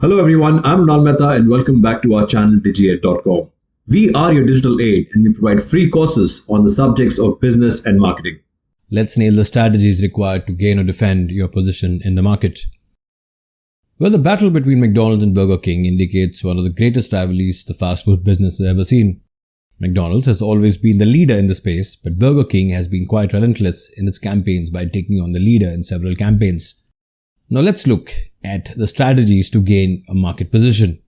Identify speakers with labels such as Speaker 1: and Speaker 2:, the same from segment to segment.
Speaker 1: Hello everyone, I'm Ronald Mehta and welcome back to our channel digiate.com. We are your digital aid and we provide free courses on the subjects of business and marketing.
Speaker 2: Let's nail the strategies required to gain or defend your position in the market. Well, the battle between McDonald's and Burger King indicates one of the greatest rivalries the fast food business has ever seen. McDonald's has always been the leader in the space, but Burger King has been quite relentless in its campaigns by taking on the leader in several campaigns. Now let's look at the strategies to gain a market position.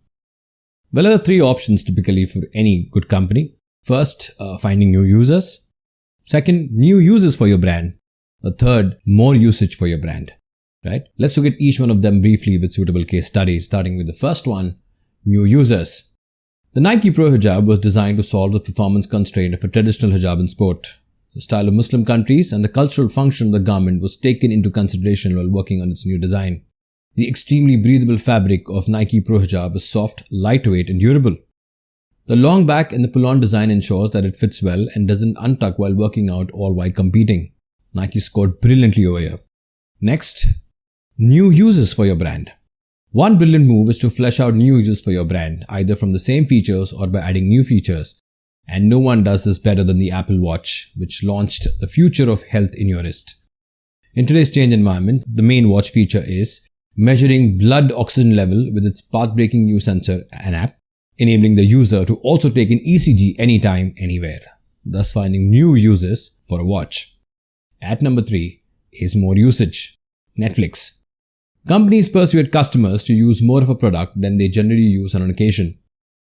Speaker 2: Well, there are three options typically for any good company. First, finding new users. Second, new users for your brand. The third, more usage for your brand. Right? Let's look at each one of them briefly with suitable case studies, starting with the first one, new users. The Nike Pro Hijab was designed to solve the performance constraint of a traditional hijab in sport. The style of Muslim countries and the cultural function of the garment was taken into consideration while working on its new design. The extremely breathable fabric of Nike Pro Hijab is soft, lightweight and durable. The long back and the pull-on design ensures that it fits well and doesn't untuck while working out or while competing. Nike scored brilliantly over here. Next, new users for your brand. One brilliant move is to flesh out new users for your brand, either from the same features or by adding new features. And no one does this better than the Apple Watch, which launched the future of health in your wrist. In today's changed environment, the main watch feature is measuring blood oxygen level with its path-breaking new sensor and app, enabling the user to also take an ECG anytime, anywhere, thus finding new users for a watch. At number 3 is more usage. Netflix. Companies persuade customers to use more of a product than they generally use on an occasion.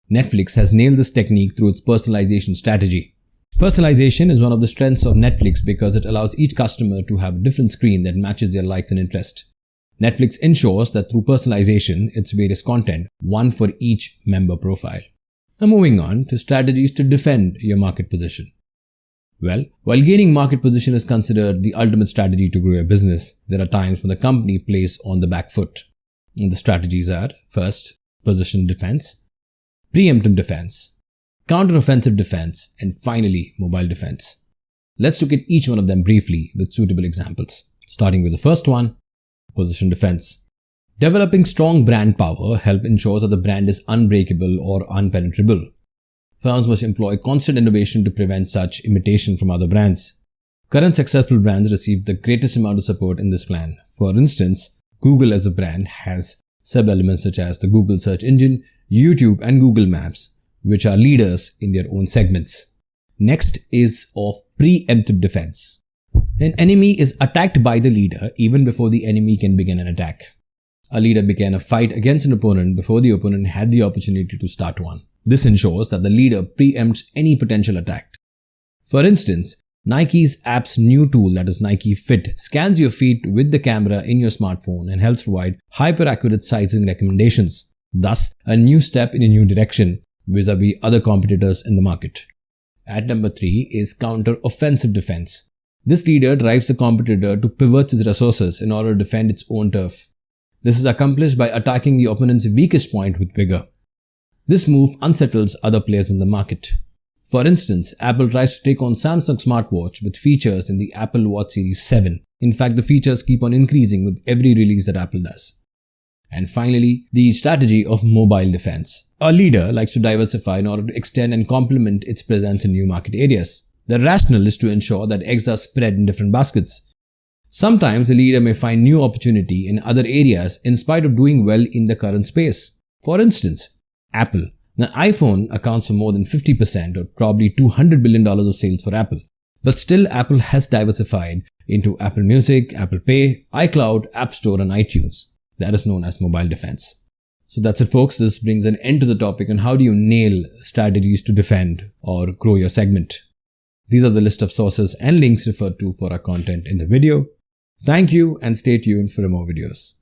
Speaker 2: Netflix has nailed this technique through its personalization strategy. Personalization is one of the strengths of Netflix because it allows each customer to have a different screen that matches their likes and interests. Netflix ensures that through personalization, its various content, one for each member profile. Now moving on to strategies to defend your market position. Well, while gaining market position is considered the ultimate strategy to grow your business, there are times when the company plays on the back foot. And the strategies are, first, position defense, preemptive defense, counter-offensive defense, and finally, mobile defense. Let's look at each one of them briefly with suitable examples. Starting with the first one, position defense. Developing strong brand power helps ensure that the brand is unbreakable or unpenetrable. Firms must employ constant innovation to prevent such imitation from other brands. Current successful brands receive the greatest amount of support in this plan. For instance, Google as a brand has sub-elements such as the Google search engine, YouTube and Google Maps, which are leaders in their own segments. Next is of preemptive defense. An enemy is attacked by the leader even before the enemy can begin an attack. A leader began a fight against an opponent before the opponent had the opportunity to start one. This ensures that the leader preempts any potential attack. For instance, Nike's app's new tool, that is Nike Fit, scans your feet with the camera in your smartphone and helps provide hyper-accurate sizing recommendations. Thus, a new step in a new direction vis-a-vis other competitors in the market. At number 3 is counter-offensive defense. This leader drives the competitor to pivot its resources in order to defend its own turf. This is accomplished by attacking the opponent's weakest point with vigor. This move unsettles other players in the market. For instance, Apple tries to take on Samsung smartwatch with features in the Apple Watch Series 7. In fact, the features keep on increasing with every release that Apple does. And finally, the strategy of mobile defense. A leader likes to diversify in order to extend and complement its presence in new market areas. The rationale is to ensure that eggs are spread in different baskets. Sometimes the leader may find new opportunity in other areas in spite of doing well in the current space. For instance, Apple. The iPhone accounts for more than 50% or probably $200 billion of sales for Apple. But still, Apple has diversified into Apple Music, Apple Pay, iCloud, App Store and iTunes. That is known as mobile defense. So that's it folks, this brings an end to the topic on how do you nail strategies to defend or grow your segment. These are the list of sources and links referred to for our content in the video. Thank you and stay tuned for more videos.